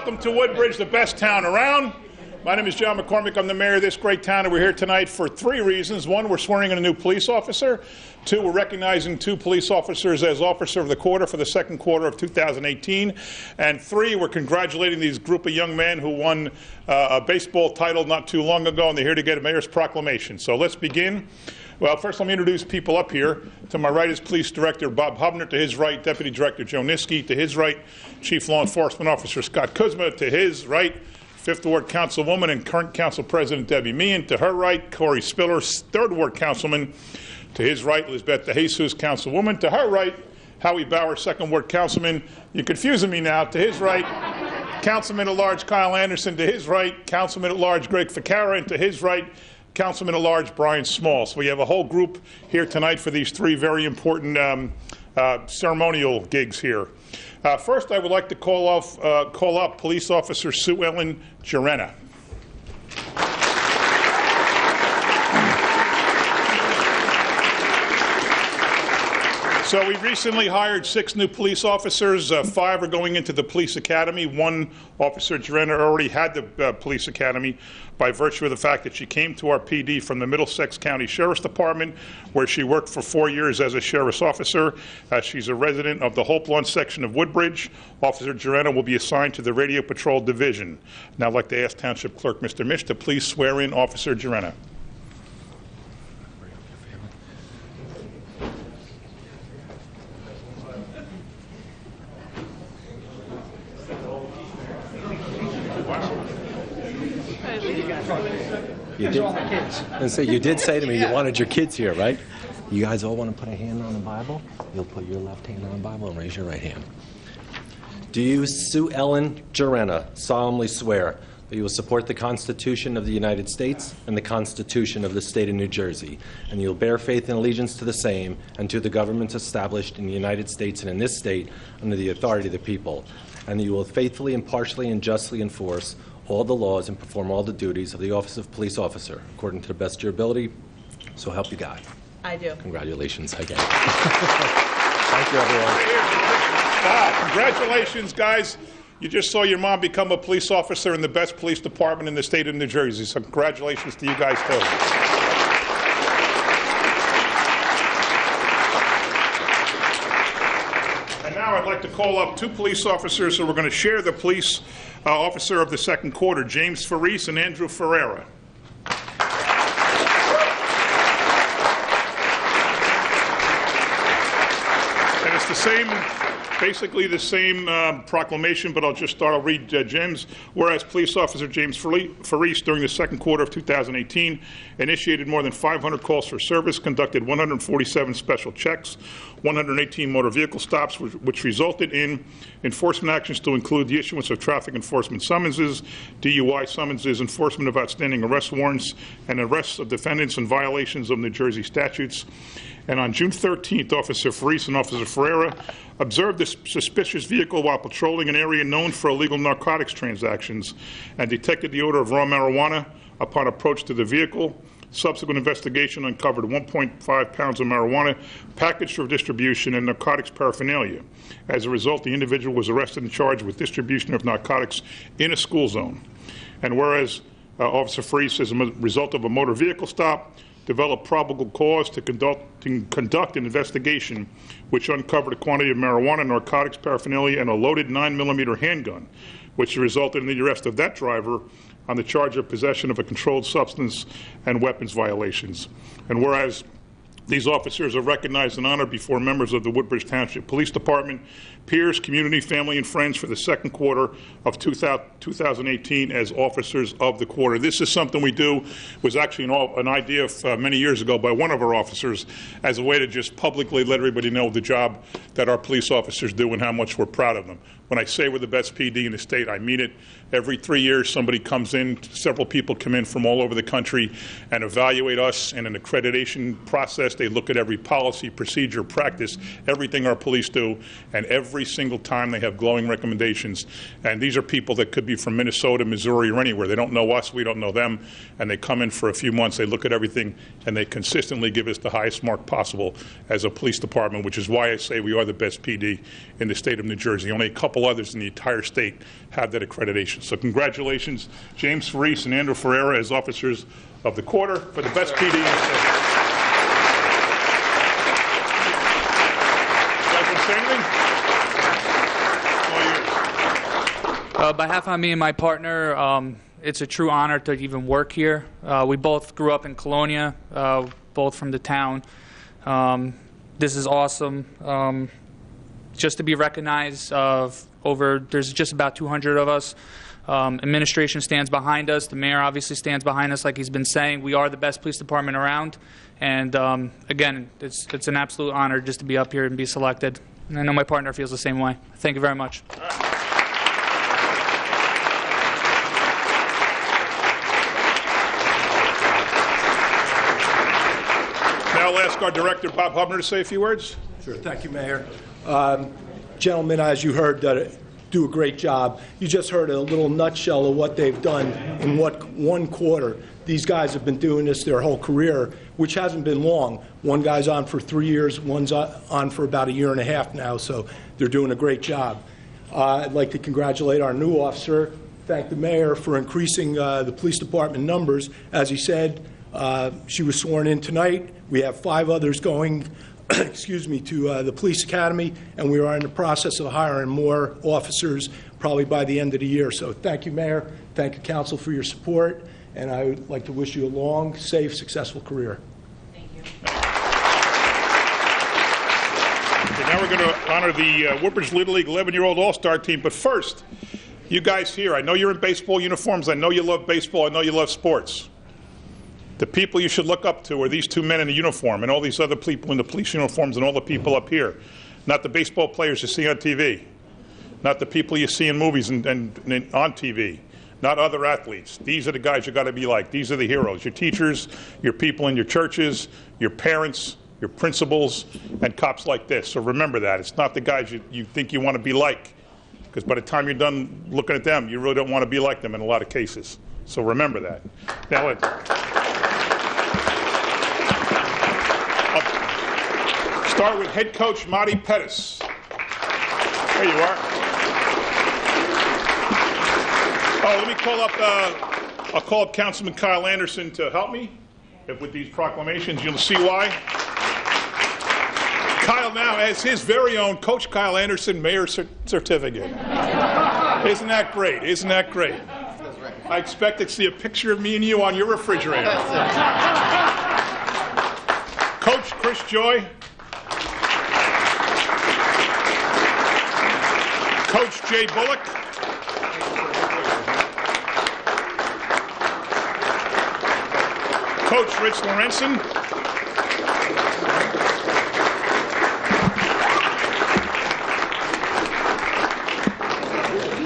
welcome to Woodbridge, the best town around. My name is John McCormick. I'm the mayor of this great town, and we're here tonight for three reasons. One, we're swearing in a new police officer. Two, we're recognizing two police officers as Officer of the Quarter for the second quarter of 2018. And three, we're congratulating these group of young men who won a baseball title not too long ago, and they're here to get a mayor's proclamation. So let's begin. Well, first let me introduce people up here. To my right is Police Director Bob Hubner. To his right, Deputy Director Joe Niski. To his right, Chief Law Enforcement Officer Scott Kuzma. To his right, 5th Ward Councilwoman and current Council President Debbie Meehan. To her right, Corey Spiller, 3rd Ward Councilman. To his right, Lisbeth DeJesus, Councilwoman. To her right, Howie Bauer, 2nd Ward Councilman. You're confusing me now. To his right, Councilman-at-Large Kyle Anderson. To his right, Councilman-at-Large Greg Ficarra. And to his right, Councilman-at-Large Brian Small. So we have a whole group here tonight for these three very important ceremonial gigs here. First, I would like to call up Police Officer Sue Ellen Gerena. So we recently hired 6 new police officers. 5 are going into the police academy. 1 officer, Gerena, already had the police academy by virtue of the fact that she came to our PD from the Middlesex County Sheriff's Department, where she worked for 4 years as a sheriff's officer. She's a resident of the Hope Lawn section of Woodbridge. Officer Gerena will be assigned to the Radio Patrol Division. Now I'd like to ask Township Clerk Mr. Mitch to please swear in Officer Gerena. You did say to me you wanted your kids here, right? You guys all want to put a hand on the Bible? You'll put your left hand on the Bible and raise your right hand. Do you, Sue Ellen Gerena, solemnly swear that you will support the Constitution of the United States and the Constitution of the State of New Jersey, and you will bear faith and allegiance to the same and to the governments established in the United States and in this state under the authority of the people, and that you will faithfully, impartially, and justly enforce all the laws and perform all the duties of the office of police officer according to the best of your ability, so help you God? I do. Congratulations again. Thank you, everyone. Congratulations, guys. You just saw your mom become a police officer in the best police department in the state of New Jersey, so congratulations to you guys, too. And now I'd like to call up 2 police officers who are going to share the police officer of the second quarter, James Faris and Andrew Ferreira. And it's the same, basically the same proclamation, but I'll read James. Whereas Police Officer James Faris, during the second quarter of 2018, initiated more than 500 calls for service, conducted 147 special checks, 118 motor vehicle stops, which resulted in enforcement actions to include the issuance of traffic enforcement summonses, DUI summonses, enforcement of outstanding arrest warrants, and arrests of defendants in violations of New Jersey statutes. And on June 13th, Officer Faris and Officer Ferreira observed a suspicious vehicle while patrolling an area known for illegal narcotics transactions and detected the odor of raw marijuana. Upon approach to the vehicle, subsequent investigation uncovered 1.5 pounds of marijuana packaged for distribution and narcotics paraphernalia. As a result, the individual was arrested and charged with distribution of narcotics in a school zone. And whereas Officer Faris, as a result of a motor vehicle stop, developed probable cause to conduct an investigation which uncovered a quantity of marijuana, narcotics paraphernalia, and a loaded 9mm handgun, which resulted in the arrest of that driver on the charge of possession of a controlled substance and weapons violations. And whereas these officers are recognized and honored before members of the Woodbridge Township Police Department, peers, community, family, and friends for the second quarter of 2018 as officers of the quarter. This is something we do, was actually an idea of, many years ago by one of our officers as a way to just publicly let everybody know the job that our police officers do and how much we're proud of them. When I say we're the best PD in the state, I mean it. Every 3 years, somebody comes in, several people come in from all over the country and evaluate us in an accreditation process process. They look at every policy, procedure, practice, everything our police do, and every single time they have glowing recommendations. And these are people that could be from Minnesota, Missouri, or anywhere. They don't know us, we don't know them, and they come in for a few months, they look at everything, and they consistently give us the highest mark possible as a police department, which is why I say we are the best PD in the state of New Jersey. Only a couple others in the entire state have that accreditation. So congratulations, James Farice and Andrew Ferreira, as officers of the quarter for the best PD in the state. You guys want to say anything? All yours. On behalf of me and my partner, it's a true honor to even work here. We both grew up in Colonia, both from the town. This is awesome. Just to be recognized there's just about 200 of us. Administration stands behind us. The mayor obviously stands behind us, like he's been saying. We are the best police department around. And again, it's an absolute honor just to be up here and be selected. And I know my partner feels the same way. Thank you very much. Now I'll ask our director, Bob Hubner, to say a few words. Sure. Thank you, Mayor. Gentlemen, as you heard, do a great job. You just heard a little nutshell of what they've done in one quarter. These guys have been doing this their whole career, which hasn't been long. One guy's on for 3 years, one's on for about 1.5 years now, so they're doing a great job. I'd like to congratulate our new officer, thank the mayor for increasing the police department numbers. As he said, she was sworn in tonight. We have 5 others going to the police academy, and we are in the process of hiring more officers probably by the end of the year. So thank you, Mayor. Thank you, Council, for your support, and I would like to wish you a long, safe, successful career. Thank you. Okay, now we're going to honor the Woodbridge Little League 11-year-old All-Star team. But first, you guys here, I know you're in baseball uniforms. I know you love baseball. I know you love sports. The people you should look up to are these 2 men in the uniform and all these other people in the police uniforms and all the people up here. Not the baseball players you see on TV. Not the people you see in movies and on TV. Not other athletes. These are the guys you got to be like. These are the heroes. Your teachers, your people in your churches, your parents, your principals, and cops like this. So remember that. It's not the guys you think you want to be like. Because by the time you're done looking at them, you really don't want to be like them in a lot of cases. So remember that. Now start with head coach Marty Pettis. There you are. Oh, let me call up, I'll call up Councilman Kyle Anderson to help me with these proclamations. You'll see why. Kyle now has his very own Coach Kyle Anderson Mayor Certificate. Isn't that great? Isn't that great? I expect to see a picture of me and you on your refrigerator. Coach Chris Joy. Coach Jay Bullock. Coach Rich Lorenzen.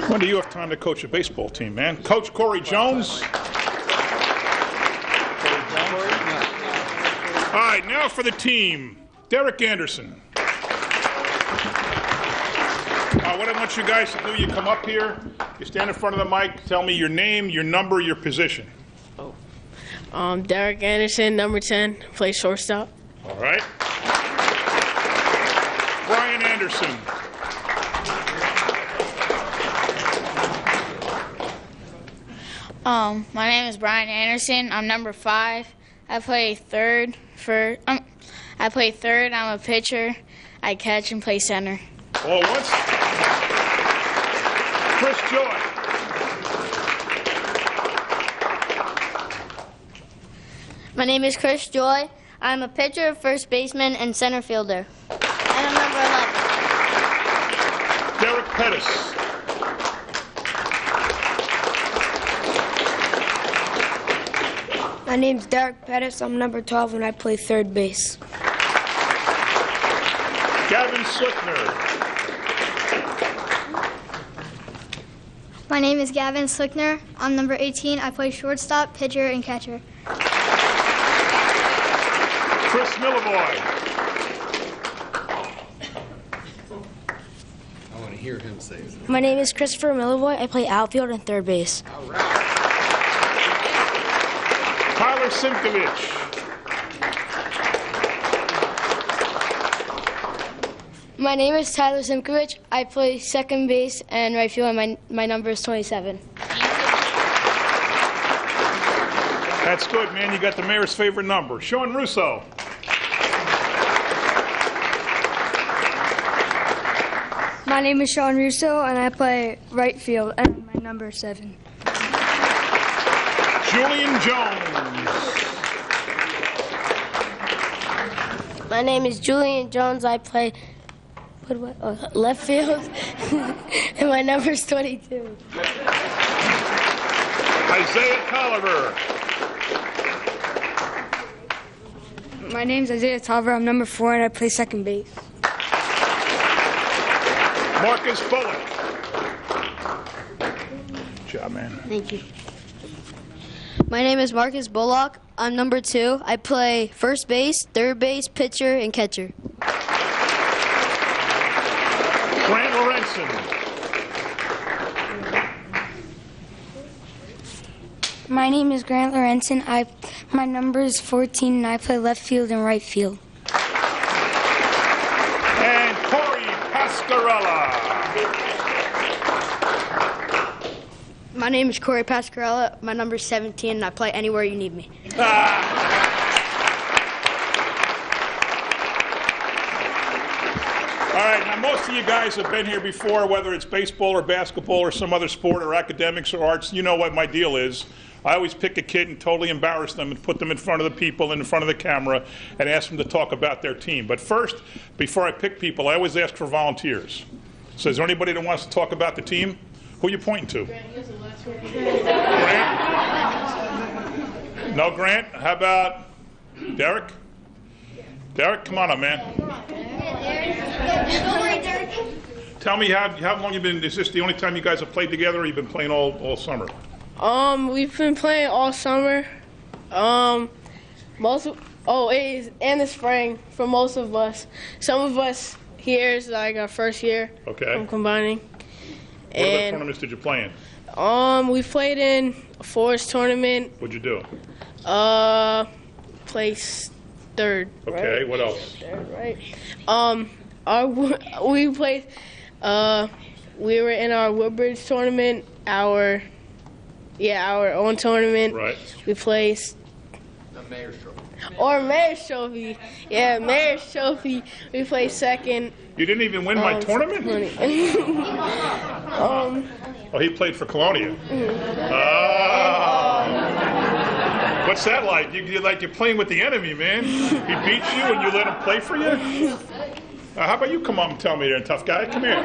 When do you have time to coach a baseball team, man? Coach Corey Jones. All right, now for the team. Derek Anderson. What I want you guys to do, you come up here, you stand in front of the mic, tell me your name, your number, your position. Derek Anderson, number 10, play shortstop. All right. Brian Anderson. My name is Brian Anderson. I'm number 5. I play third. I'm a pitcher. I catch and play center. All at once. Chris Joy. My name is Chris Joy. I'm a pitcher, first baseman, and center fielder. And I'm number 11. Derek Pettis. My name's Derek Pettis. I'm number 12, and I play third base. Gavin Slickner. My name is Gavin Slickner. I'm number 18. I play shortstop, pitcher, and catcher. Chris Millivoy. I want to hear him say it. My name is Christopher Millivoy. I play outfield and third base. Tyler Simkovich. My name is Tyler Simkovich. I play second base and right field, and my number is 27. That's good, man. You got the mayor's favorite number. Sean Russo. My name is Sean Russo, and I play right field, and my number is 7. Julian Jones. My name is Julian Jones. I play left field, and my number is 22. Isaiah Tolliver. My name is Isaiah Tolliver. I'm number 4, and I play second base. Marcus Bullock. Good job, man. Thank you. My name is Marcus Bullock. I'm number 2. I play first base, third base, pitcher, and catcher. Grant Lorenzen. My name is Grant Lorenzen. My number is 14, and I play left field and right field. And Corey Pascarella. My name is Corey Pascarella. My number is 17, and I play anywhere you need me. All right, now most of you guys have been here before, whether it's baseball or basketball or some other sport or academics or arts. You know what my deal is. I always pick a kid and totally embarrass them and put them in front of the people, in front of the camera, and ask them to talk about their team. But first, before I pick people, I always ask for volunteers. So is there anybody that wants to talk about the team? Who are you pointing to? Grant? No, Grant? How about Derek? Derek, come on up, man. Tell me how long you've been, is this the only time you guys have played together, or you've been playing all summer? We've been playing all summer. In the spring for most of us. Some of us here is like our first year. Okay. From combining. What other tournaments did you play in? We played in a forest tournament. What'd you do? Placed third. Okay, right? what else? Third, right. We played. We were in our Woodbridge tournament. Our own tournament. Right. We placed. The mayor's trophy. Or Mayor's Trophy. Yeah, Mayor's Trophy. We placed second. You didn't even win my tournament? Oh, he played for Colonia. What's that like? You're playing with the enemy, man. He beats you and you let him play for you? How about you come on and tell me there, tough guy? Come here.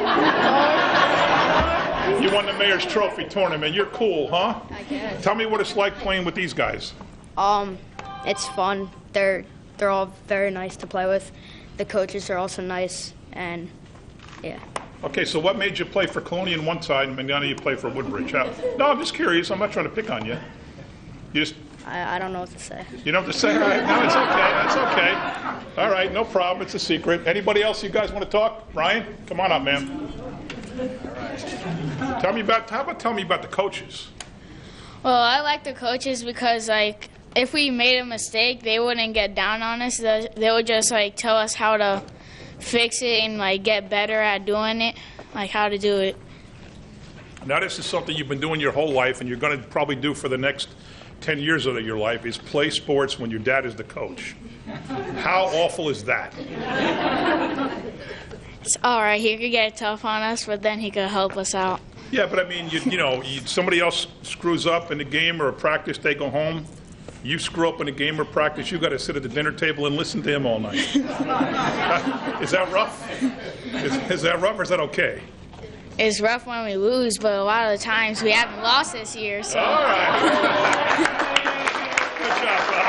You won the Mayor's Trophy tournament. You're cool, huh? I guess. Tell me what it's like playing with these guys. It's fun. They're all very nice to play with. The coaches are also nice, and yeah. Okay, so what made you play for Colonian one side and none of you play for Woodbridge? No, I'm just curious. I'm not trying to pick on you. You just... I don't know what to say. You don't have to say, all right. No, it's okay. That's okay. All right, no problem. It's a secret. Anybody else you guys want to talk? Ryan, come on up, man. Tell me about the coaches. Well, I like the coaches because, like, if we made a mistake, they wouldn't get down on us. They would just, like, tell us how to fix it and, like, get better at doing it, like how to do it. Now, this is something you've been doing your whole life and you're going to probably do for the next 10 years of your life, is play sports when your dad is the coach. How awful is that? It's all right. He could get tough on us, but then he could help us out. Yeah, but I mean, somebody else screws up in a game or a practice, they go home. You screw up in a game or practice, you got to sit at the dinner table and listen to him all night. Is that rough? Is that rough or is that okay? It's rough when we lose, but a lot of the times we haven't lost this year. So. All right. Good job, Bob.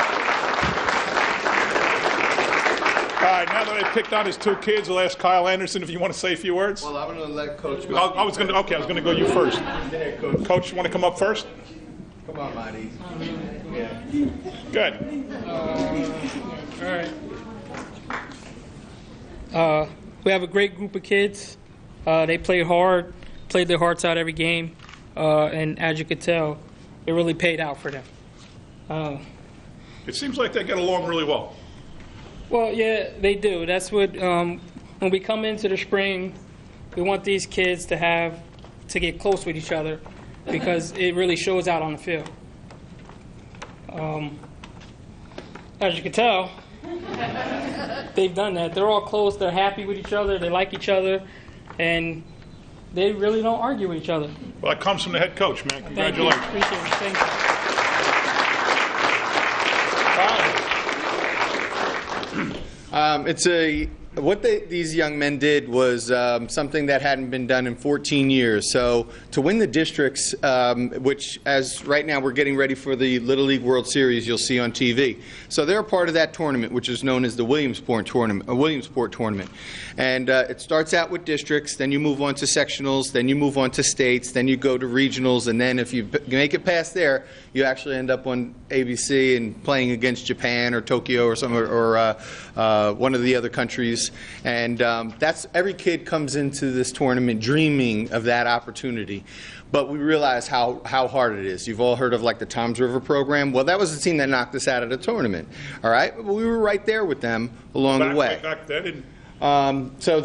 All right, now that I picked on his two kids, I'll ask Kyle Anderson if you want to say a few words. Well, I'm going to let Coach go. I was going to go you first. Coach, you want to come up first? Come on, Marty. Good. All right. We have a great group of kids. They played hard, played their hearts out every game, and as you could tell, it really paid out for them. It seems like they get along really well. Well, yeah, they do. That's what, when we come into the spring, we want these kids to get close with each other because it really shows out on the field. As you can tell, they've done that. They're all close. They're happy with each other. They like each other. And they really don't argue with each other. Well, that comes from the head coach, man. Congratulations. Thank you. Appreciate it. Thank you. These young men did was something that hadn't been done in 14 years. So to win the districts, which as right now we're getting ready for the Little League World Series, you'll see on TV. So they're a part of that tournament, which is known as the Williamsport tournament. And it starts out with districts, then you move on to sectionals, then you move on to states, then you go to regionals, and then if you make it past there, you actually end up on ABC and playing against Japan or Tokyo or one of the other countries. And that's every kid comes into this tournament dreaming of that opportunity. But we realize how hard it is. You've all heard of like the Toms River program. Well, that was the team that knocked us out of the tournament. All right, but we were right there with them along the way. Back then, So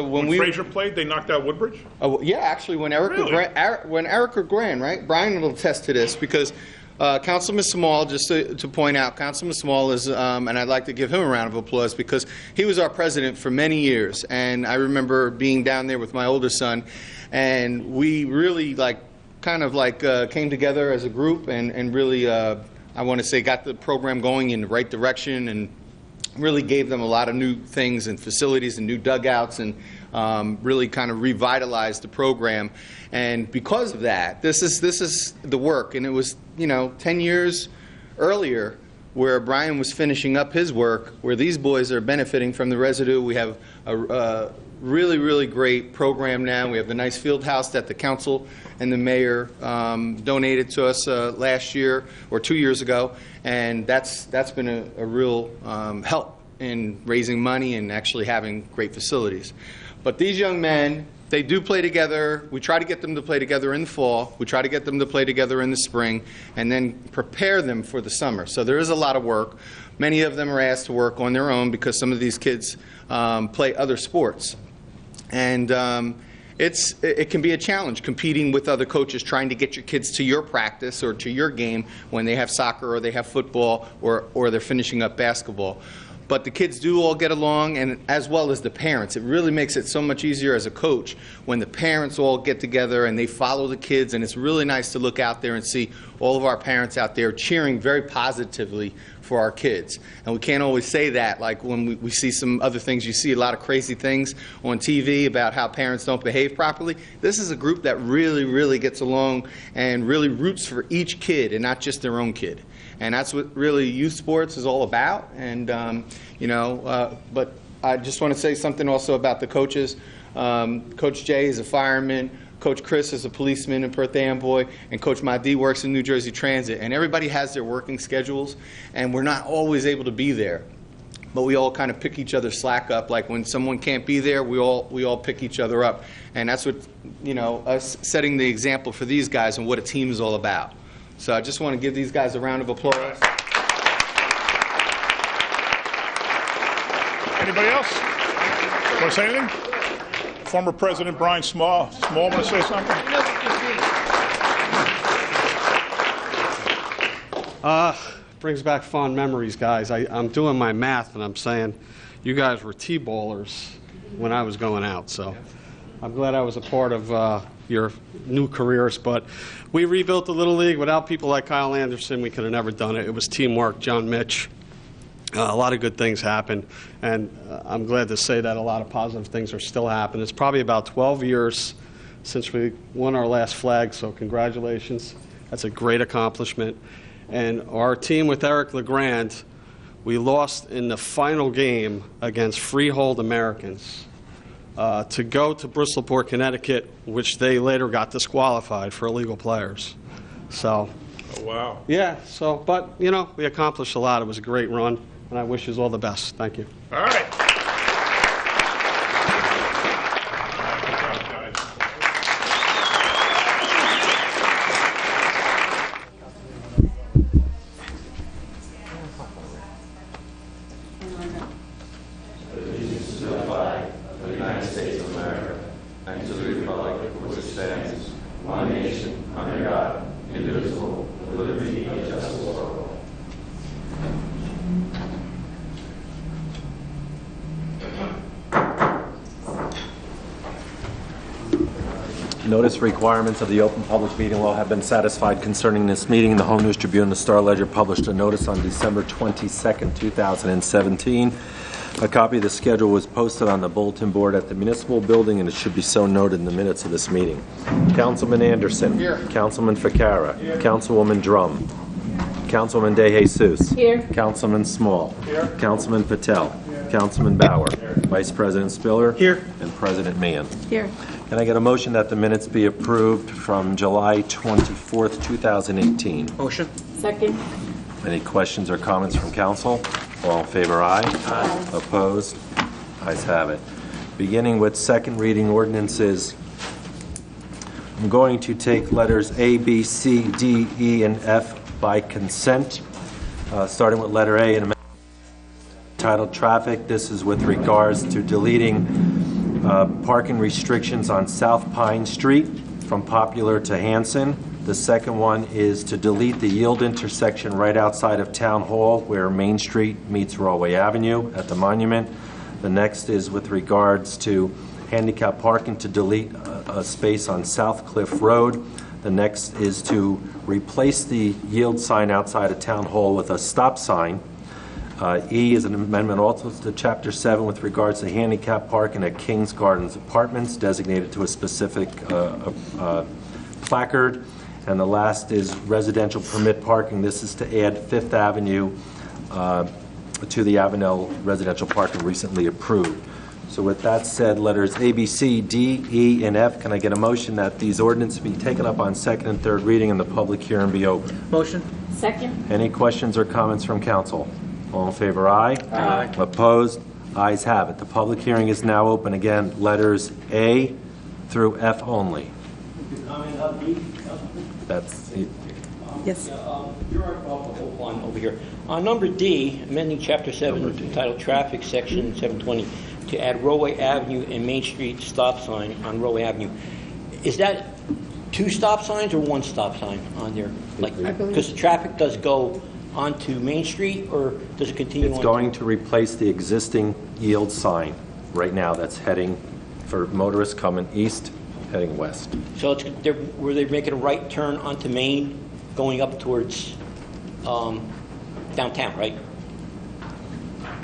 when Frazier played, they knocked out Woodbridge. Oh yeah, actually, when Erica Gran, right? Brian will attest to this because Councilman Small, just to point out, Councilman Small is, and I'd like to give him a round of applause because he was our president for many years, and I remember being down there with my older son, and we really came together as a group and really, I want to say, got the program going in the right direction and really gave them a lot of new things and facilities and new dugouts and really kind of revitalized the program. And because of that, this is the work. And it was, 10 years earlier where Brian was finishing up his work, where these boys are benefiting from the residue. We have a really, really great program now. We have the nice field house that the council and the mayor donated to us last year or 2 years ago, and that's been a real help in raising money and actually having great facilities. But these young men, they do play together. We try to get them to play together in the fall. We try to get them to play together in the spring, and then prepare them for the summer. So there is a lot of work. Many of them are asked to work on their own because some of these kids play other sports. And it can be a challenge competing with other coaches trying to get your kids to your practice or to your game when they have soccer or they have football or they're finishing up basketball. But the kids do all get along, and as well as the parents. It really makes it so much easier as a coach when the parents all get together and they follow the kids, and it's really nice to look out there and see all of our parents out there cheering very positively for our kids. And we can't always say that, like when we see some other things. You see a lot of crazy things on TV about how parents don't behave properly. This is a group that really, really gets along and really roots for each kid and not just their own kid. And that's what really youth sports is all about. And, but I just want to say something also about the coaches. Coach Jay is a fireman. Coach Chris is a policeman in Perth Amboy, and Coach Mahdi works in New Jersey Transit. And everybody has their working schedules, and we're not always able to be there. But we all kind of pick each other's slack up. Like when someone can't be there, we all pick each other up. And that's what, us setting the example for these guys and what a team is all about. So I just want to give these guys a round of applause. Anybody else? Want to say anything? Former President Brian Small. Want to say something? Brings back fond memories, guys. I'm doing my math, and I'm saying you guys were T-ballers when I was going out. So I'm glad I was a part of your new careers. But we rebuilt the Little League. Without people like Kyle Anderson, we could have never done it. It was teamwork, John Mitch. A lot of good things happened, and I'm glad to say that a lot of positive things are still happening. It's probably about 12 years since we won our last flag, so congratulations. That's a great accomplishment. And our team with Eric LeGrand, we lost in the final game against Freehold Americans to go to Bristolport, Connecticut, which they later got disqualified for illegal players. So, oh, wow. Yeah, but, we accomplished a lot. It was a great run. And I wish you all the best. Thank you. All right. nation, under God, indivisible, with liberty and justice for all. Notice requirements of the Open Public Meeting Law have been satisfied concerning this meeting. The Home News Tribune and the Star Ledger published a notice on December 22nd, 2017. A copy of the schedule was posted on the bulletin board at the municipal building, and it should be so noted in the minutes of this meeting. Councilman Anderson. Here. Councilman Ficarra. Here. Councilwoman Drum. Councilman De Jesus. Here. Councilman Small. Here. Councilman Patel. Here. Councilman Bauer. Here. Vice President Spiller. Here. And President Meehan. Here. Can I get a motion that the minutes be approved from July 24th, 2018? Motion. Second. Any questions or comments from council? All in favor, aye. Aye. Opposed? Ayes have it. Beginning with second reading ordinances, I'm going to take letters A, B, C, D, E, and F by consent, starting with letter A and titled Traffic. This is with regards to deleting parking restrictions on South Pine Street from Popular to Hanson. The second one is to delete the yield intersection right outside of Town Hall where Main Street meets Rawway Avenue at the Monument. The next is with regards to handicap parking to delete a space on South Cliff Road. The next is to replace the yield sign outside of Town Hall with a stop sign. E is an amendment also to Chapter 7 with regards to handicap parking at Kings Gardens Apartments designated to a specific placard. And the last is residential permit parking. This is to add Fifth Avenue to the Avenel residential parking recently approved. So with that said, letters A, B, C, D, E, and F, can I get a motion that these ordinances be taken up on second and third reading and the public hearing be open? Motion. Second. Any questions or comments from council? All in favor, aye. Aye. Opposed? Ayes have it. The public hearing is now open. Again, letters A through F only. That's Yes. One over here. On number D, amending Chapter 7 entitled Traffic, Section 720, to add Rawway Avenue and Main Street stop sign on Rawway Avenue. Is that two stop signs or one stop sign on there? Like, because the traffic does go onto Main Street, or does it continue on? It's going to replace the existing yield sign right now that's heading for motorists coming east, heading west. So it's, were they making a right turn onto Main, going up towards downtown, right?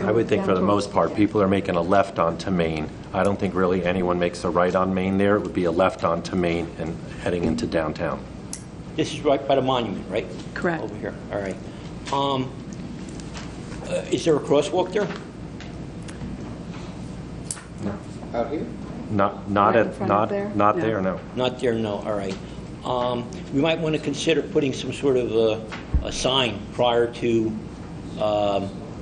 I would think for the most part, people are making a left onto Main. I don't think really anyone makes a right on Main there. It would be a left onto Main and heading into downtown. This is right by the monument, right? Correct. Over here, all right. Is there a crosswalk there? Out here? Not Right in front of there? there, no. Not there, no, all right. We might want to consider putting some sort of a sign prior to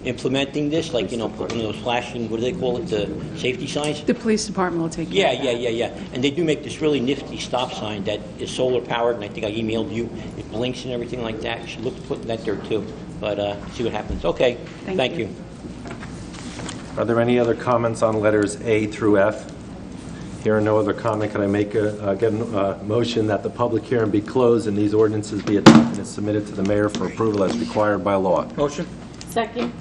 implementing this, like, you know, put one of those flashing, what do they call it, the safety signs? The police department will take Yeah, care of that. yeah. And they do make this really nifty stop sign that is solar powered, and I think I emailed you. It blinks and everything like that. You should look at putting that there too, but see what happens. Okay, thank you. Are there any other comments on letters A through F? Here, no other comment. Can I make get a motion that the public hearing be closed and these ordinances be adopted and submitted to the mayor for approval as required by law? Motion. Second.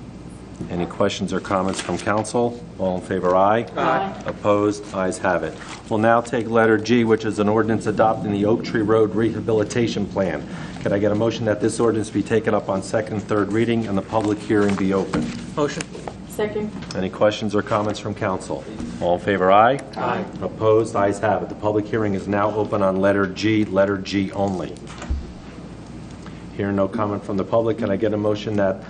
Any questions or comments from council? All in favor, aye. Aye. Opposed? Ayes have it. We'll now take letter G, which is an ordinance adopting the Oak Tree Road Rehabilitation Plan. Can I get a motion that this ordinance be taken up on second and third reading and the public hearing be open? Motion. Second. Any questions or comments from council? All in favor, aye. Aye. Opposed? Ayes have it. The public hearing is now open on letter G only. Hearing no comment from the public, can I get a motion that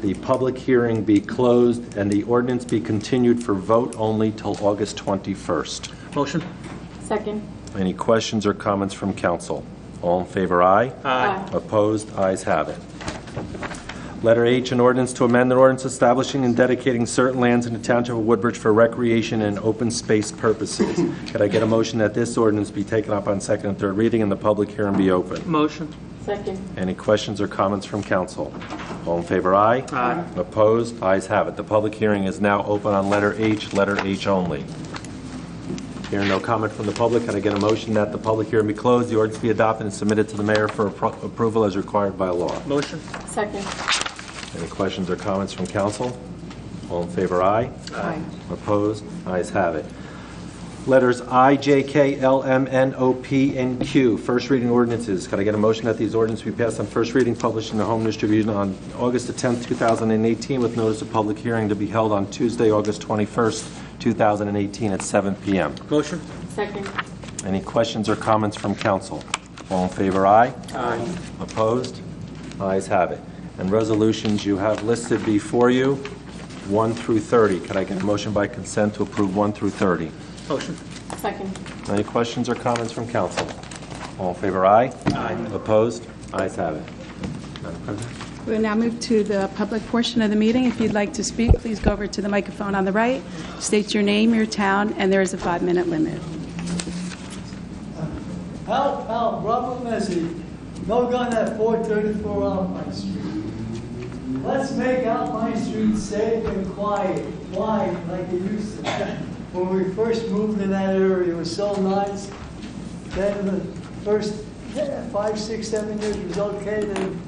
the public hearing be closed and the ordinance be continued for vote only till August 21st? Motion. Second. Any questions or comments from council? All in favor, aye. Aye. Opposed? Ayes have it. Letter H, an ordinance to amend an ordinance establishing and dedicating certain lands in the township of Woodbridge for recreation and open space purposes. Could I get a motion that this ordinance be taken up on second and third reading and the public hearing be open? Motion. Second. Any questions or comments from council? All in favor, aye. Aye. Opposed? Ayes have it. The public hearing is now open on letter H only. Hearing no comment from the public, can I get a motion that the public hearing be closed, the ordinance be adopted and submitted to the mayor for approval as required by law? Motion. Second. Any questions or comments from council? All in favor, aye? Aye. Opposed? Ayes have it. Letters I, J, K, L, M, N, O, P, and Q. First reading ordinances. Can I get a motion that these ordinances be passed on first reading, published in the Home Distribution on August the 10th, 2018, with notice of public hearing to be held on Tuesday, August 21st, 2018 at 7 p.m. Motion. Second. Any questions or comments from council? All in favor, aye? Aye. Opposed? Ayes have it. And resolutions you have listed before you, 1 through 30. Could I get a motion by consent to approve 1 through 30? Motion. Second. Any questions or comments from council? All in favor, aye? Aye. Opposed? Ayes have it. Madam President? We'll now move to the public portion of the meeting. If you'd like to speak, please go over to the microphone on the right, state your name, your town, and there is a 5-minute limit. Help, Robert Messi. No gun at 434 Alpine Street. Let's make Alpine Street safe and quiet like it used to be. When we first moved in that area, it was so nice. Then the first 5, 6, 7 years was okay. Then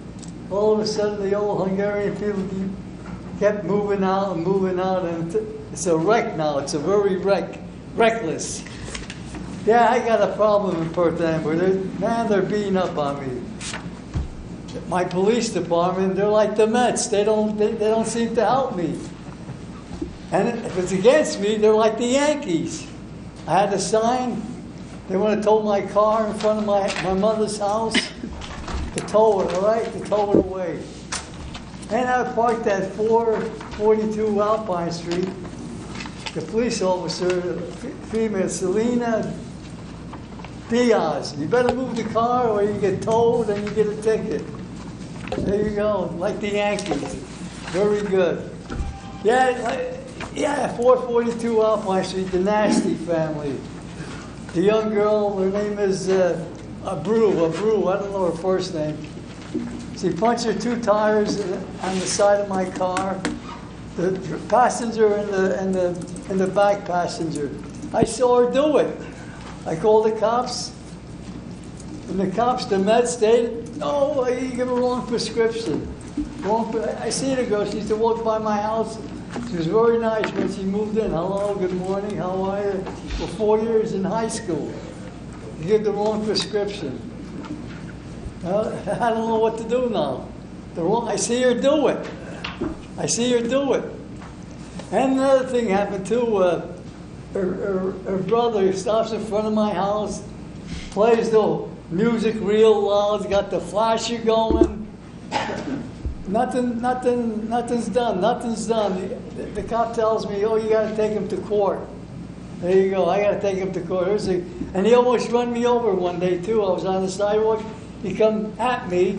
all of a sudden, the old Hungarian people kept moving out, and it's a wreck now. It's a very reckless. Yeah, I got a problem in Perth Amber. They're beating up on me. My police department, they're like the Mets. They don't seem to help me. And if it's against me, they're like the Yankees. I had a sign. They want to tow my car in front of my mother's house. To tow it, all right? To tow it away. And I parked at 442 Alpine Street. The police officer, female, Selena Diaz. You better move the car or you get towed and you get a ticket. There you go, like the Yankees. Very good. Yeah, 442 Alpine Street, the Nasty family. The young girl, her name is Abreu, I don't know her first name. She punched her 2 tires on the side of my car. The passenger and the back passenger. I saw her do it. I called the cops. And the cops, the meds, you give a wrong prescription. I seen a girl, she used to walk by my house. She was very nice when she moved in. Hello, good morning, how are you? For 4 years in high school. You give the wrong prescription. I don't know what to do now. I see her do it. And another thing happened too. Her brother stops in front of my house, plays the music real loud, got the flasher going. Nothing's done. The cop tells me, you got to take him to court. There you go. I got to take him to court. And he almost run me over one day too. I was on the sidewalk. He come at me,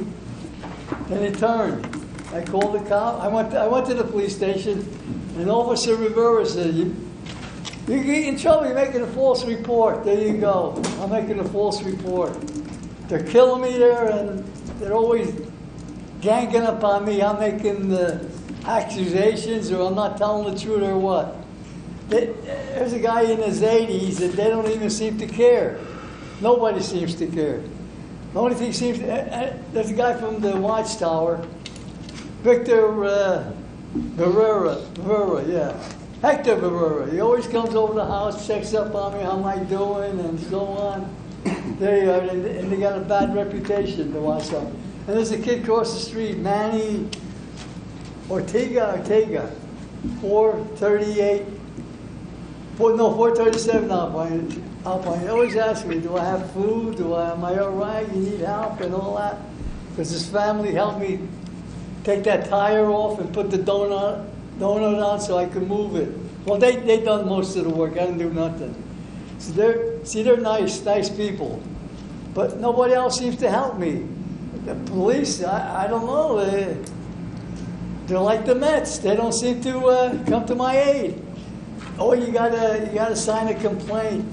and he turned. I called the cop. I went to the police station, and Officer Rivera said, "You get in trouble. You're making a false report." There you go. I'm making a false report. They're killing me there, and they're always ganging up on me. I'm making the accusations, or I'm not telling the truth, or what. There's a guy in his 80s, and they don't even seem to care. Nobody seems to care. The only thing seems to... there's a guy from the Watchtower, Victor Barrera, yeah. Hector Barrera. He always comes over the house, checks up on me, how am I doing, and so on. There you are, and they got a bad reputation, the Watchtower. And there's a kid across the street, Manny Ortega, 437 Alpine. He always asks me, do I have food? Am I all right? You need help and all that? Because his family helped me take that tire off and put the donut on so I could move it. Well, they done most of the work. I didn't do nothing. So they're nice people. But nobody else seems to help me. The police, I don't know. They're like the Mets. They don't seem to come to my aid. Oh, you gotta sign a complaint.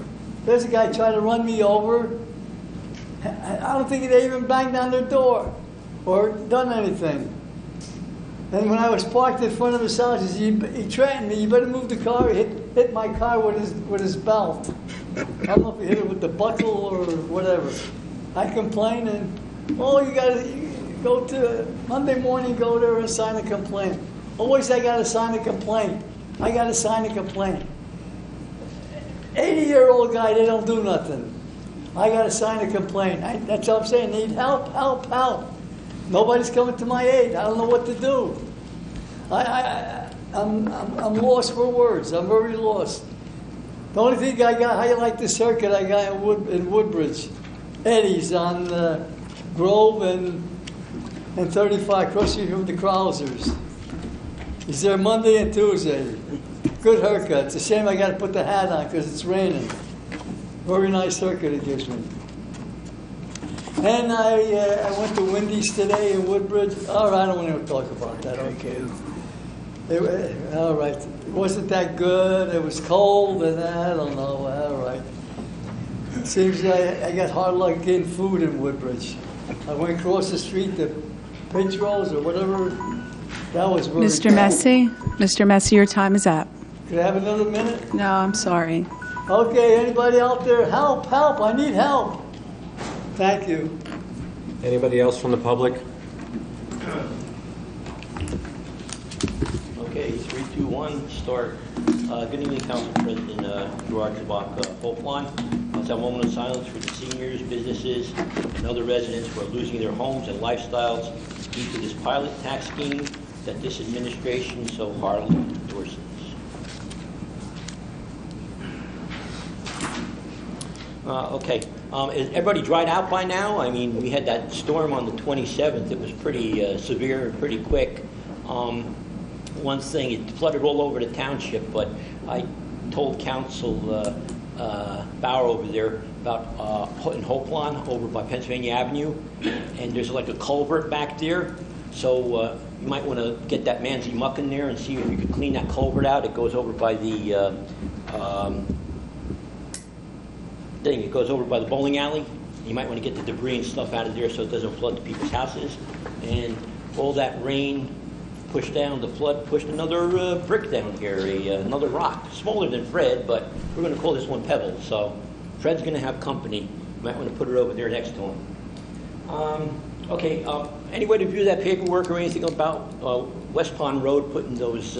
There's a guy trying to run me over. I don't think they even banged on their door or done anything. And when I was parked in front of his house, he threatened me, you better move the car. He hit my car with his belt. I don't know if he hit it with the buckle or whatever. I complained, and you got to go to Monday morning, go there and sign a complaint. Always I got to sign a complaint. I got to sign a complaint. 80-year-old guy, they don't do nothing. I got to sign a complaint. That's what I'm saying. Need help, help, help. Nobody's coming to my aid. I don't know what to do. I'm lost for words. I'm very lost. The only thing I got, how you like the circuit I got in Woodbridge? Eddie's on Grove and 35, crossing from the Krausers. He's there Monday and Tuesday. Good haircut. It's a shame I got to put the hat on because it's raining. Very nice haircut he gives me. And I went to Wendy's today in Woodbridge. All right, I don't want to talk about that. Okay. All right. It wasn't that good. It was cold, and I don't know. All right. It seems like I got hard luck getting food in Woodbridge. I went across the street to Pinchos or whatever. That was very Mr. Messi? Mr. Messi, your time is up. Could I have another minute? No, I'm sorry. Okay, anybody out there? Help, help. I need help. Thank you. Anybody else from the public? Okay, 3, 2, 1, start. Good evening, Council President Gerard Chabak, Hope Line. Let's have a moment of silence for the seniors, businesses, and other residents who are losing their homes and lifestyles due to this pilot tax scheme that this administration so heartily endorses. Okay, is everybody dried out by now? I mean, we had that storm on the 27th. It was pretty severe and pretty quick. One thing, it flooded all over the township, but I told Council Bauer over there about putting Hope Lawn over by Pennsylvania Avenue, and there's like a culvert back there, so you might want to get that Manzi muck in there and see if you could clean that culvert out. It goes over by the it goes over by the bowling alley. You might want to get the debris and stuff out of there so it doesn't flood the people's houses. And all that rain pushed down, the flood pushed another brick down here, another rock, smaller than Fred, but we're going to call this one Pebble. So Fred's going to have company. You might want to put it over there next to him. Okay, any way to view that paperwork or anything about West Pond Road putting those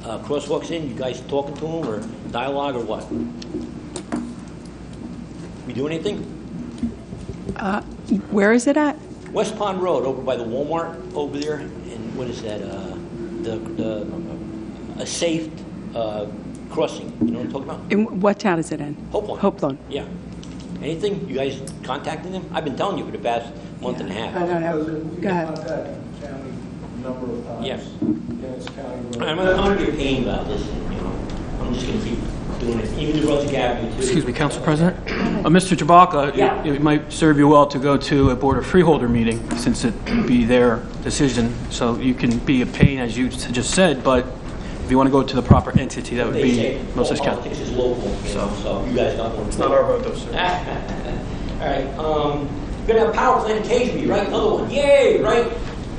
crosswalks in? You guys talking to them or dialogue or what? We do anything? Where is it at? West Pond Road, over by the Walmart over there, and what is that? A safe crossing. You know what I'm talking about? In what town is it in? Hope Lawn. Hope Lawn. Yeah. Anything? You guys contacting them? I've been telling you for the past month and a half. I don't know. Go ahead. Number of times. Yes. I'm going to be a pain about this. You know, I'm just going to keep doing it. Even the Rosie Avenue too. Excuse me, Council President. Mr. Jabaka, Yeah. it might serve you well to go to a Board of Freeholder meeting since it would be their decision. So you can be a pain, as you just said, but if you want to go to the proper entity, that would They be say most all discount. politics is local, so you guys got one. It's not our vote, though, sir. All right. We're going to have a power plant in Cageby, right? Another one. Yay, right?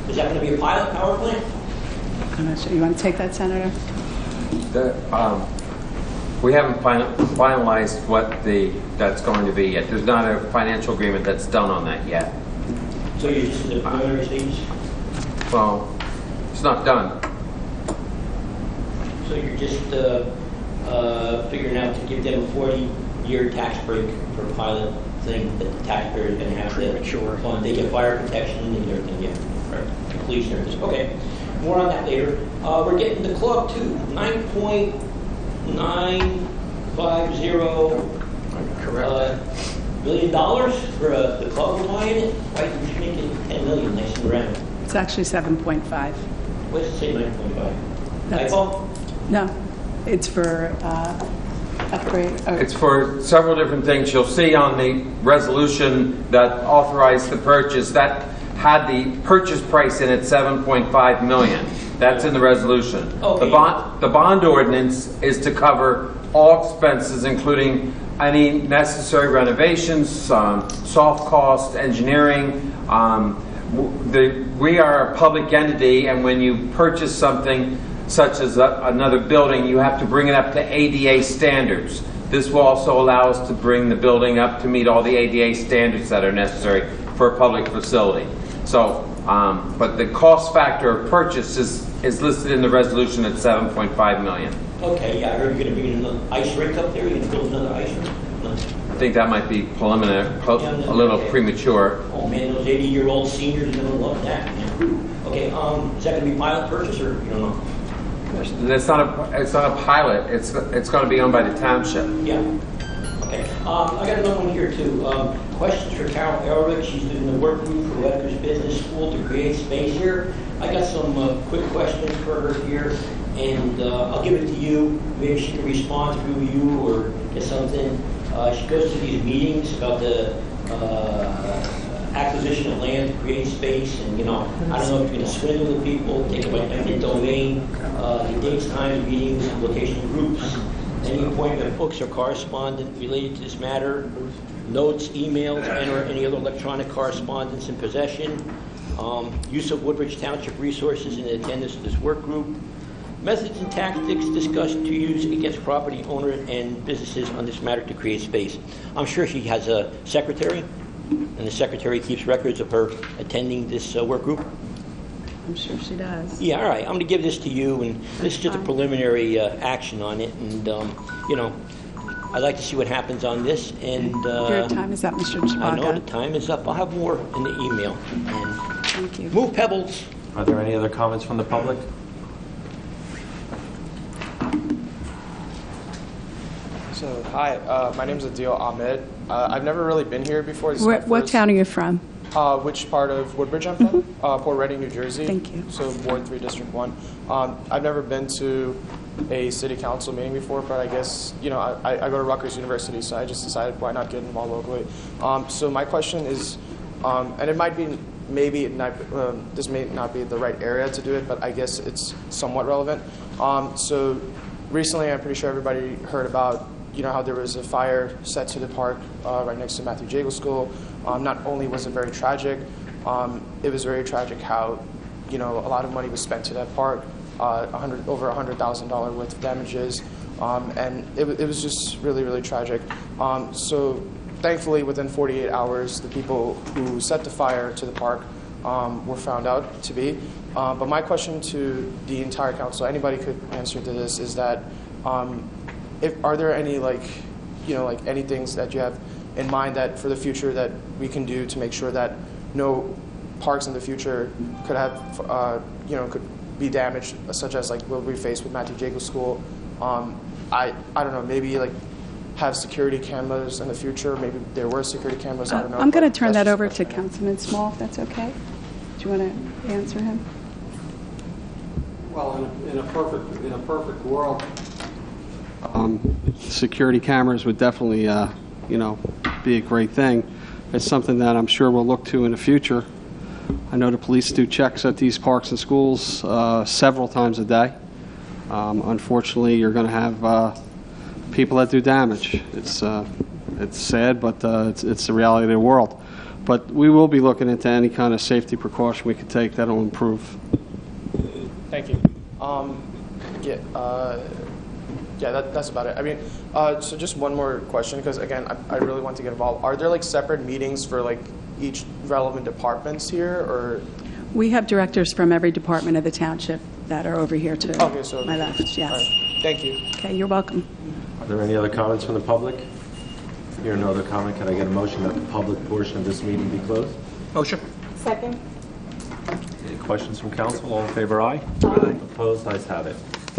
Is that going to be a pilot power plant? I'm not sure. You want to take that, Senator? We haven't finalized what that's going to be yet. There's not a financial agreement that's done on that yet. So you're just in the preliminary stages? Well, it's not done. So you're just figuring out to give them a 40-year tax break for a pilot thing that the taxpayer is going to have to fund. They get fire protection and everything, yeah. Right. Police and everything. Okay. More on that later. We're getting the club to $9.950 billion for the club we're buying it. Right? We should make it $10 million nice and round. It's actually 7.5. What does it say 9.5? That's- Typo? No, it's for upgrade. It's for several different things. You'll see on the resolution that authorized the purchase, that had the purchase price in it, $7.5 million. That's in the resolution. Okay. The bond ordinance is to cover all expenses, including any necessary renovations, soft cost, engineering. The we are a public entity, and when you purchase something such as another building, you have to bring it up to ADA standards. This will also allow us to bring the building up to meet all the ADA standards that are necessary for a public facility. So, but the cost factor of purchase is listed in the resolution at $7.5 million. Okay, yeah, I heard you're going to bring another ice rink up there. You're going to build another ice rink? No. I think that might be preliminary, a little premature. Oh man, those 80-year-old seniors are going to love that. Yeah. Okay, is that going to be pilot purchase or you don't know? It's not a pilot. It's going to be owned by the township. Yeah. Okay. I got another one here too. Questions for Carol Elrick. She's doing the work group for Rutgers Business School to create space here. I got some quick questions for her here, and I'll give it to you. Maybe she can respond through you or get something. She goes to these meetings about the acquisition of land to create space, and I don't know if you're going to swindle the people, take it by eminent domain, the dates, times, meetings, location groups, any appointment of books or correspondence related to this matter, notes, emails, and or any other electronic correspondence in possession, use of Woodbridge Township resources in attendance to this work group, methods and tactics discussed to use against property owners and businesses on this matter to create space. I'm sure she has a secretary, and the secretary keeps records of her attending this work group. I'm sure she does. Yeah, all right. I'm going to give this to you, and this is just a preliminary action on it, and I'd like to see what happens on this. And your time is up, Mr. Chewbacca. I know the time is up. I'll have more in the email. And thank you. Move pebbles. Are there any other comments from the public? So, hi, my name is Adil Ahmed. I've never really been here before. What town are you from? Which part of Woodbridge I'm from? Port Reading, New Jersey. Thank you. So, Ward 3, District 1. I've never been to a city council meeting before, but I guess, I go to Rutgers University, so I just decided why not get involved locally. So my question is, and it might be, this may not be the right area to do it, but I guess it's somewhat relevant. So recently, I'm pretty sure everybody heard about how there was a fire set to the park right next to Matthew Jagle School. Not only was it very tragic, it was very tragic how, a lot of money was spent to that park, over $100,000 worth of damages, and it was just really, really tragic. So thankfully, within 48 hours, the people who set the fire to the park were found out to be. But my question to the entire council, anybody could answer to this, is that are there any any things that you have in mind that for the future that we can do to make sure that no parks in the future could have could be damaged, such as what we faced with Matthew Jagle School? I don't know, maybe have security cameras in the future. Maybe there were security cameras. I don't know. I'm going to turn that over to Councilman Small, if that's okay. Do you want to answer him? Well, in a perfect world, security cameras would definitely, be a great thing. It's something that I'm sure we'll look to in the future. I know the police do checks at these parks and schools several times a day. Unfortunately, you're going to have people that do damage. It's sad, but it's the reality of the world. But we will be looking into any kind of safety precaution we could take that'll improve. Thank you. That's about it. I mean, so just one more question, because again, I really want to get involved. Are there separate meetings for each relevant departments here, or? We have directors from every department of the township that are over here to my left. Yes. Right. Thank you. Okay, you're welcome. Are there any other comments from the public? Here, no other comment. Can I get a motion that the public portion of this meeting be closed? Motion. Second. Any questions from council? All in favor, aye? Aye. Opposed? Ayes have it.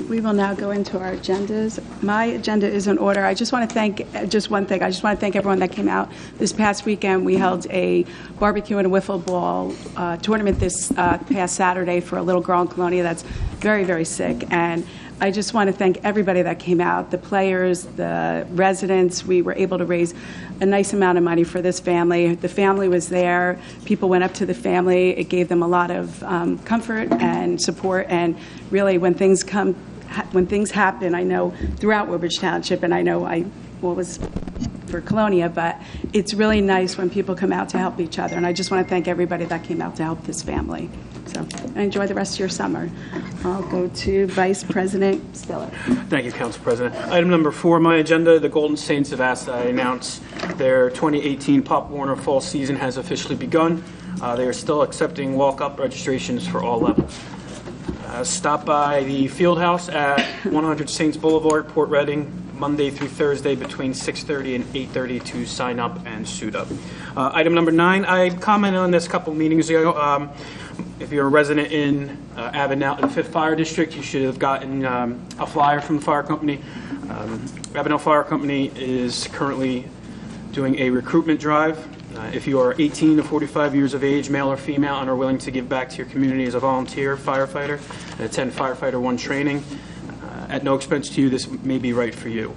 We will now go into our agendas. My agenda is in order. I just want to thank, just one thing, I just want to thank everyone that came out. This past weekend, we held a barbecue and a wiffle ball tournament this past Saturday for a little girl in Colonia that's very, very sick. And I just want to thank everybody that came out, the players, the residents. We were able to raise a nice amount of money for this family. The family was there. People went up to the family. It gave them a lot of comfort and support. And really, when things happen, I know throughout Woodbridge Township, and I know for Colonia, but it's really nice when people come out to help each other. And I just want to thank everybody that came out to help this family. So enjoy the rest of your summer. I'll go to Vice President Stiller. Thank you, Council President. Item number 4 on my agenda, the Golden Saints have asked that I announce their 2018 Pop Warner fall season has officially begun. They are still accepting walk-up registrations for all levels. Stop by the field house at 100 Saints Boulevard, Port Reading, Monday through Thursday between 6:30 and 8:30 to sign up and suit up. Item number 9, I commented on this a couple meetings ago. If you're a resident in Avenel, 5th Fire District, you should have gotten a flyer from the fire company. Avenel Fire Company is currently doing a recruitment drive. If you are 18 to 45 years of age, male or female, and are willing to give back to your community as a volunteer firefighter and attend Firefighter 1 training, at no expense to you, this may be right for you.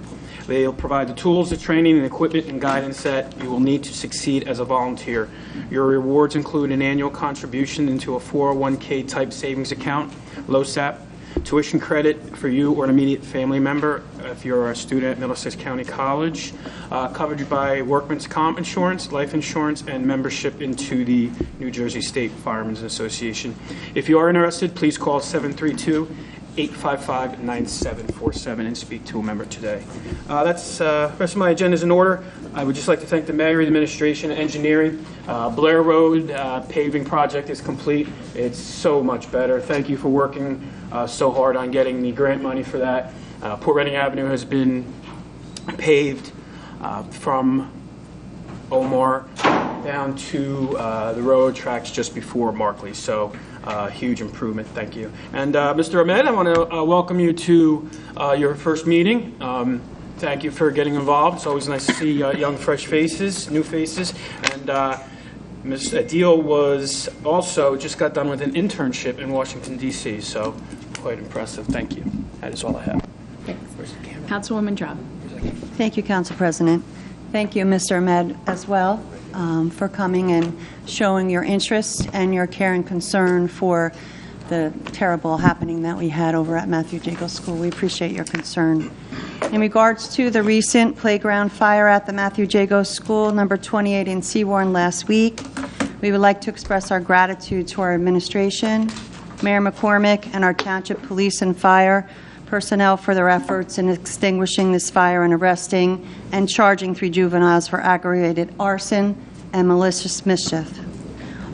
They'll provide the tools, the training, and equipment and guidance that you will need to succeed as a volunteer. Your rewards include an annual contribution into a 401k type savings account, LOSAP, tuition credit for you or an immediate family member if you're a student at Middlesex County College, covered by workman's comp insurance, life insurance, and membership into the New Jersey State Firemen's Association. If you are interested, please call 732-855-9747 and speak to a member today. That's the rest of my agenda is in order. I would just like to thank the mayor, the administration, engineering. Blair Road paving project is complete. It's so much better. Thank you for working so hard on getting the grant money for that. Port Reading Avenue has been paved from Omar down to the road tracks just before Markley. So huge improvement. Thank you. And Mr. Ahmed, I want to welcome you to your first meeting. Thank you for getting involved. It's always nice to see young, fresh faces, new faces. And Ms. Adil was also just got done with an internship in Washington, D.C., so quite impressive. Thank you. That is all I have. Councilwoman Traub. Thank you, Council President. Thank you, Mr. Ahmed, as well, for coming and showing your interest and your care and concern for the terrible happening that we had over at Matthew Jago School. We appreciate your concern. In regards to the recent playground fire at the Matthew Jago School, number 28 in Seawarren last week, we would like to express our gratitude to our administration, Mayor McCormick, and our Township Police and Fire personnel for their efforts in extinguishing this fire and arresting and charging 3 juveniles for aggravated arson and malicious mischief.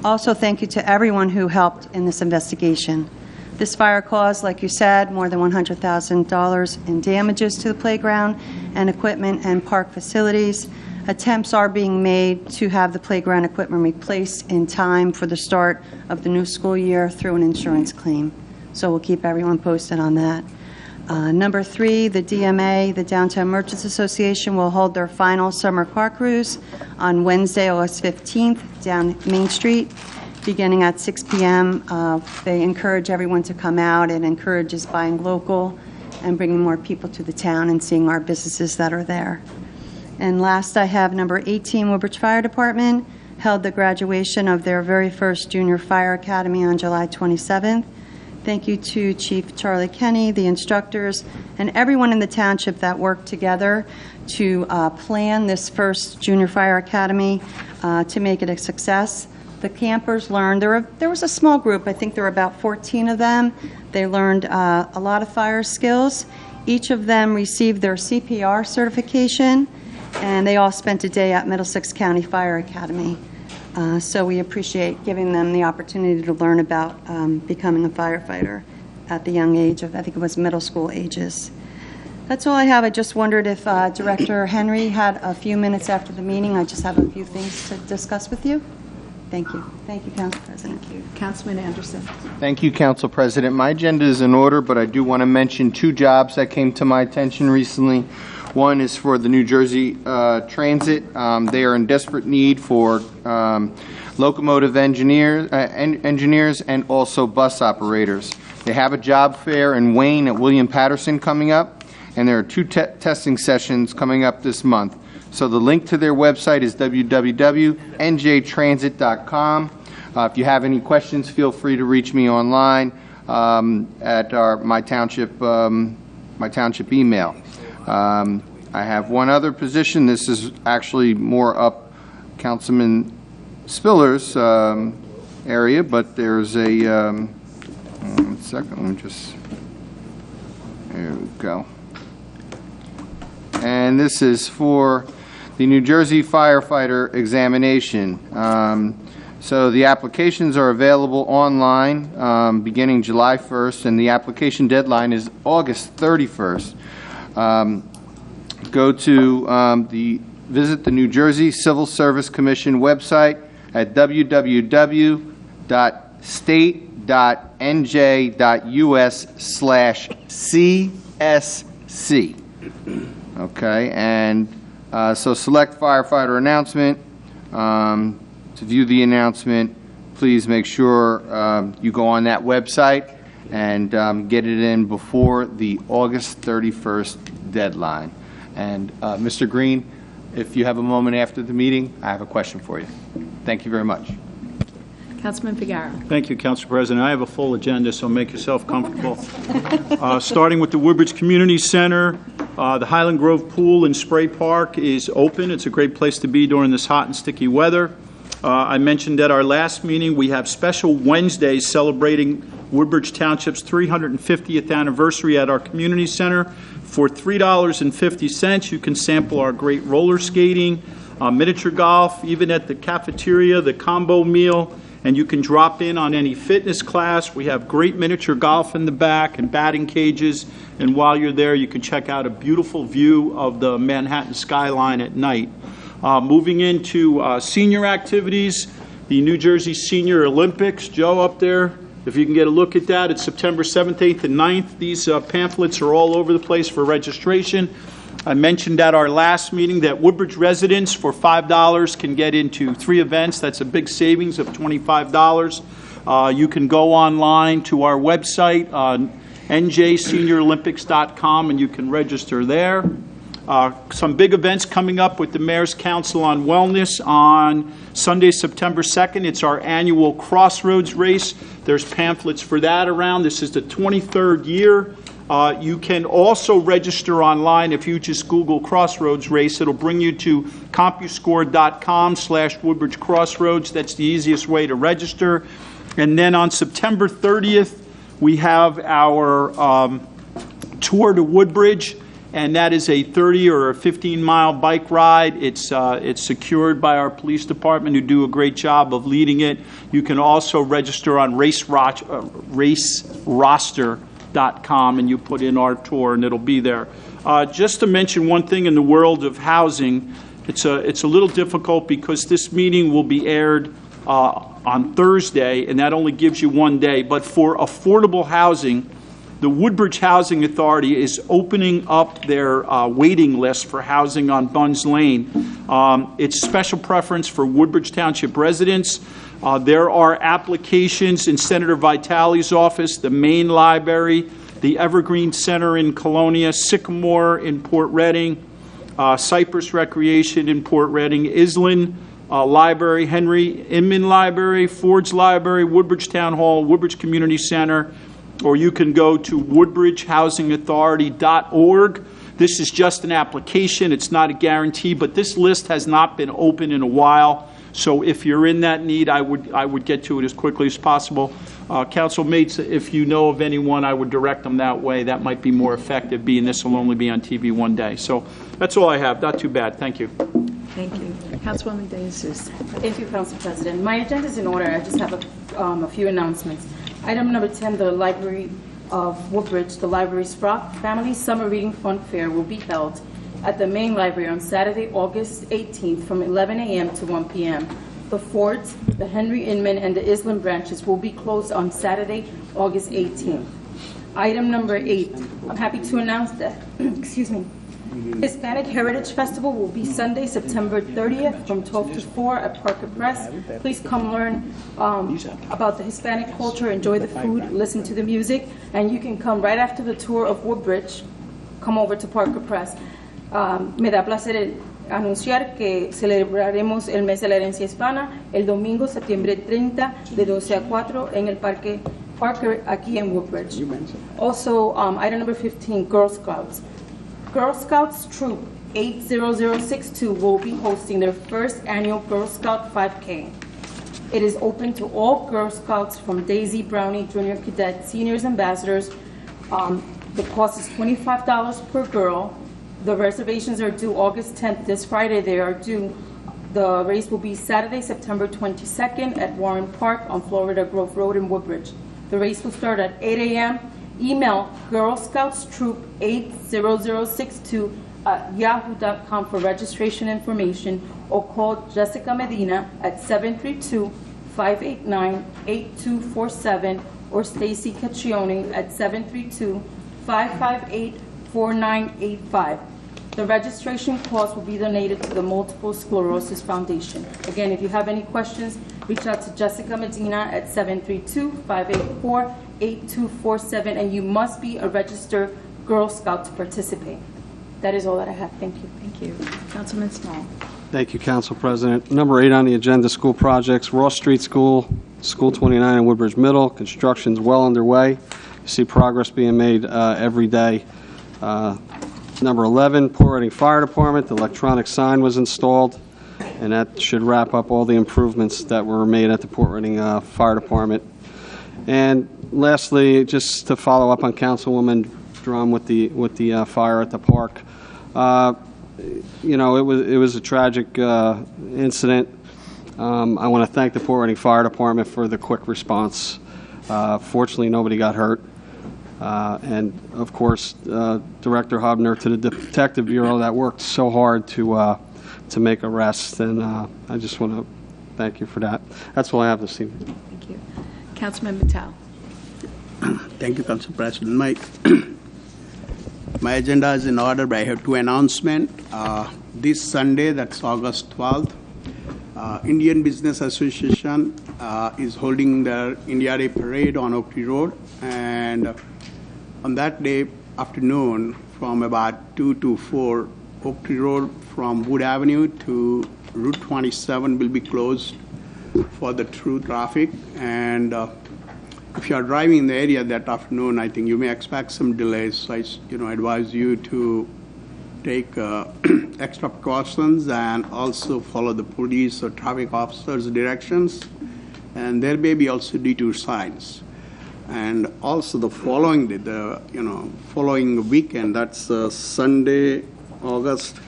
Also, thank you to everyone who helped in this investigation. This fire caused, like you said, more than $100,000 in damages to the playground and equipment and park facilities. Attempts are being made to have the playground equipment replaced in time for the start of the new school year through an insurance claim. So we'll keep everyone posted on that. Number 3, the DMA, the Downtown Merchants Association, will hold their final summer car cruise on Wednesday, August 15th, down Main Street, beginning at 6 p.m. They encourage everyone to come out. It encourages buying local and bringing more people to the town and seeing our businesses that are there. And last, I have number 18, Woodbridge Fire Department, held the graduation of their very first Junior Fire Academy on July 27th. Thank you to Chief Charlie Kenny, the instructors, and everyone in the township that worked together to plan this first Junior Fire Academy to make it a success. The campers learned, there was a small group, I think there were about 14 of them. They learned a lot of fire skills. Each of them received their CPR certification, and they all spent a day at Middlesex County Fire Academy. So we appreciate giving them the opportunity to learn about becoming a firefighter at the young age of, I think it was middle school ages. That's all I have. I just wondered if Director Henry had a few minutes after the meeting. I just have a few things to discuss with you. Thank you. Thank you, Council President. Thank you. Councilman Anderson. Thank you, Council President. My agenda is in order, but I do want to mention 2 jobs that came to my attention recently. One is for the New Jersey Transit. They are in desperate need for locomotive engineers and also bus operators. They have a job fair in Wayne at William Patterson coming up, and there are 2 testing sessions coming up this month. So the link to their website is www.njtransit.com. If you have any questions, feel free to reach me online at my township email. I have one other position. This is actually more up Councilman Spiller's area, but there's a, one second, let me just, there we go. And this is for the New Jersey firefighter examination. So the applications are available online beginning July 1st, and the application deadline is August 31st. Go to visit the New Jersey Civil Service Commission website at www.state.nj.us/CSC. Okay, and so select firefighter announcement. To view the announcement, please make sure you go on that website and get it in before the August 31st deadline. And Mr. Green, if you have a moment after the meeting, I have a question for you. Thank you very much. Councilman Figueroa. Thank you, Council President. I have a full agenda, so make yourself comfortable. Starting with the Woodbridge Community Center, the Highland Grove Pool and Spray Park is open. It's a great place to be during this hot and sticky weather. I mentioned at our last meeting we have special Wednesdays celebrating Woodbridge Township's 350th anniversary at our community center. For $3.50, you can sample our great roller skating, miniature golf, even at the cafeteria, the combo meal, and you can drop in on any fitness class. We have great miniature golf in the back and batting cages, and while you're there, you can check out a beautiful view of the Manhattan skyline at night. Moving into senior activities, the New Jersey Senior Olympics. Joe, up there, if you can get a look at that, it's September 7th, 8th, and 9th. These pamphlets are all over the place for registration. I mentioned at our last meeting that Woodbridge residents for $5 can get into 3 events. That's a big savings of $25. You can go online to our website, njseniorolympics.com, and you can register there. Some big events coming up with the Mayor's Council on Wellness on Sunday, September 2nd. It's our annual Crossroads race. There's pamphlets for that around. This is the 23rd year. You can also register online if you just Google Crossroads race. It'll bring you to CompuScore.com/Woodbridge Crossroads. That's the easiest way to register. And then on September 30th, we have our tour to Woodbridge. And that is a 30 or a 15-mile bike ride. It's secured by our police department, who do a great job of leading it. You can also register on raceroster.com, and you put in our tour, and it'll be there. Just to mention one thing in the world of housing, it's a little difficult because this meeting will be aired on Thursday, and that only gives you one day. But for affordable housing, the Woodbridge Housing Authority is opening up their waiting list for housing on Bunns Lane. It's special preference for Woodbridge Township residents. There are applications in Senator Vitale's office, the Main Library, the Evergreen Center in Colonia, Sycamore in Port Reading, Cypress Recreation in Port Reading, Island Library, Henry Inman Library, Ford's Library, Woodbridge Town Hall, Woodbridge Community Center, or you can go to woodbridgehousingauthority.org. This is just an application. It's not a guarantee, but this list has not been open in a while. So if you're in that need, I would get to it as quickly as possible. Council mates, if you know of anyone, I would direct them that way. That might be more effective, being this will only be on TV one day. So that's all I have. Not too bad. Thank you. Thank you. Councilwoman De-Jesus. Thank you, Council President. My agenda is in order. I just have a few announcements. Item number 10, the Library of Woodbridge, the library's Family Summer Reading Fun Fair will be held at the main library on Saturday, August 18th from 11 a.m. to 1 p.m. The Fords, the Henry Inman, and the Island branches will be closed on Saturday, August 18th. Item number 8, I'm happy to announce that, excuse me, Hispanic Heritage Festival will be Sunday, September 30th from 12 to 4 at Parker Press. Please come learn about the Hispanic culture, enjoy the food, listen to the music, and you can come right after the tour of Woodbridge, come over to Parker Press. Me da placer anunciar que celebraremos el mes de la herencia hispana el domingo, septiembre 30, de 12 a 4 en el Parque Parker, aquí en Woodbridge. Also, item number 15, Girl Scouts. Girl Scouts troop 80062 will be hosting their first annual Girl Scout 5K. It is open to all Girl Scouts from Daisy, Brownie, Junior Cadet, Seniors, Ambassadors. The cost is $25 per girl. The reservations are due August 10th. This Friday they are due. The race will be Saturday, September 22nd at Warren Park on Florida Grove Road in Woodbridge. The race will start at 8 a.m. Email Girl Scouts Troop 80062 at yahoo.com for registration information, or call Jessica Medina at 732-589-8247 or Stacy Caccione at 732-558-4985. The registration cost will be donated to the Multiple Sclerosis Foundation. Again, if you have any questions, reach out to Jessica Medina at 732-584-8247, and you must be a registered Girl Scout to participate. That is all that I have. Thank you. Thank you. Councilman Small. Thank you, Council President. Number 8 on the agenda, school projects. Ross Street School, School 29 in Woodbridge Middle. Construction's well underway. You see progress being made every day. Number 11, Port Reading Fire Department. The electronic sign was installed, and that should wrap up all the improvements that were made at the Port Reading Fire Department. And lastly, just to follow up on Councilwoman Drum with the fire at the park. You know, it was a tragic incident. I want to thank the Port Reading Fire Department for the quick response. Fortunately, nobody got hurt. And of course, Director Hubner, to the Detective Bureau that worked so hard to make arrests, and I just want to thank you for that. That's all I have this evening. Thank you. Councilman Mattel. Thank you, Council President. My agenda is in order, but I have two announcements. This Sunday, that's August 12th, Indian Business Association is holding their India Day Parade on Oak Tree Road, and on that day afternoon, from about 2 to 4, Oak Tree Road from Wood Avenue to Route 27 will be closed for the through traffic. And if you are driving in the area that afternoon, I think you may expect some delays. So I advise you to take extra precautions and also follow the police or traffic officers' directions. And there may be also detour signs. And also the following day, following weekend, that's Sunday, August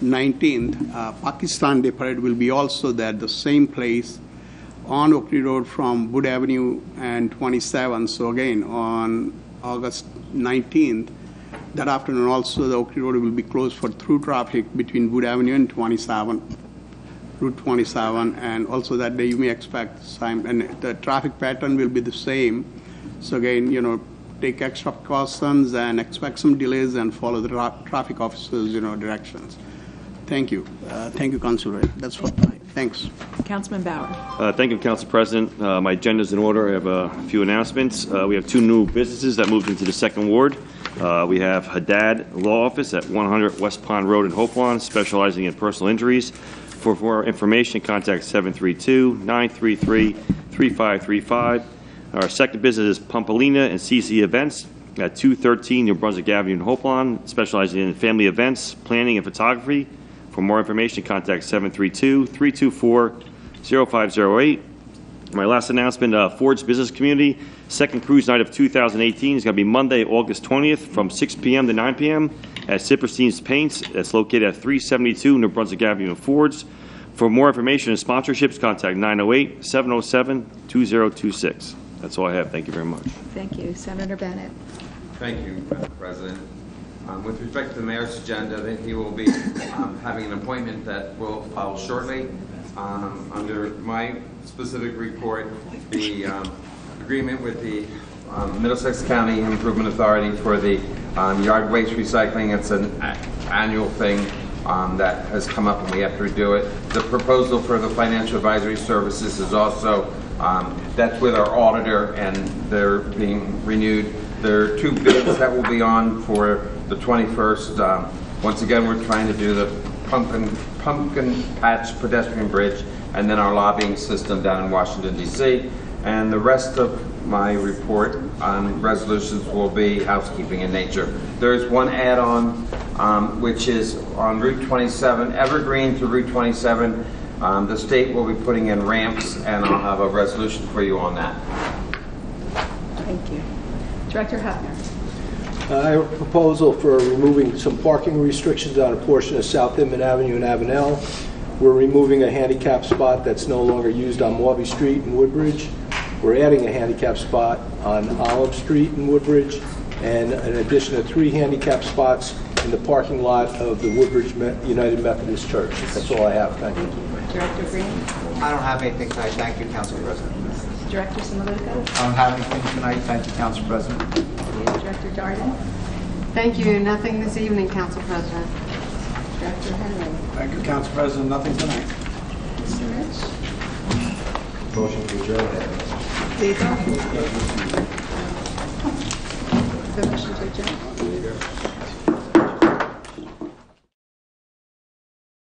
19th, Pakistan Day Parade will be also there, the same place on Oak Tree Road from Wood Avenue and 27. So again, on August 19th, that afternoon also the Oak Tree Road will be closed for through traffic between Wood Avenue and 27. Route 27, and also that day you may expect some, and the traffic pattern will be the same. So again, take extra precautions and expect some delays and follow the traffic officers, directions. Thank you. Thank you, Councilor. That's what I. Thanks. Councilman Bauer. Thank you, Council President. My agenda is in order. I have a few announcements. We have 2 new businesses that moved into the 2nd Ward. We have Haddad Law Office at 100 West Pond Road in Hopewell, specializing in personal injuries. For more information, contact 732-933-3535. Our second business is Pumpolina and CC Events at 213 New Brunswick Avenue in Hopewell, specializing in family events, planning, and photography. For more information, contact 732-324-0508. My last announcement, Ford's Business Community, second cruise night of 2018 is going to be Monday, August 20th from 6 p.m. to 9 p.m. at Sipperstein's Paints. That's located at 372 New Brunswick Avenue in Ford's. For more information and sponsorships, contact 908-707-2026. That's all I have. Thank you very much. Thank you. Senator Bennett. Thank you, Madam President. With respect to the mayor's agenda, he will be having an appointment that will follow shortly. Under my specific report, the agreement with the Middlesex County Improvement Authority for the yard waste recycling. It's an annual thing that has come up and we have to redo it. The proposal for the financial advisory services is also, that's with our auditor, and they're being renewed. There are 2 bids that will be on for the 21st. Once again, we're trying to do the Pumpkin Patch pedestrian bridge and then our lobbying system down in Washington, D.C. And the rest of my report on resolutions will be housekeeping in nature. There's one add-on which is on Route 27, Evergreen to Route 27. The state will be putting in ramps, and I'll have a resolution for you on that. Thank you. Director Hefner. I have a proposal for removing some parking restrictions on a portion of South Inman Avenue and Avenel. We're removing a handicap spot that's no longer used on Morby Street in Woodbridge. We're adding a handicap spot on Olive Street in Woodbridge, and an addition of 3 handicap spots in the parking lot of the Woodbridge United Methodist Church. That's all I have. Thank you. Director Green. I don't have anything tonight. Thank you, Council President. Director Simulacco. I don't have anything tonight. Thank you, Council President. Director Darden. Thank you. Nothing this evening, Council President. Director Henry. Thank you, Council President. Nothing tonight. Mr. Rich. Motion to adjourn. The motion to adjourn.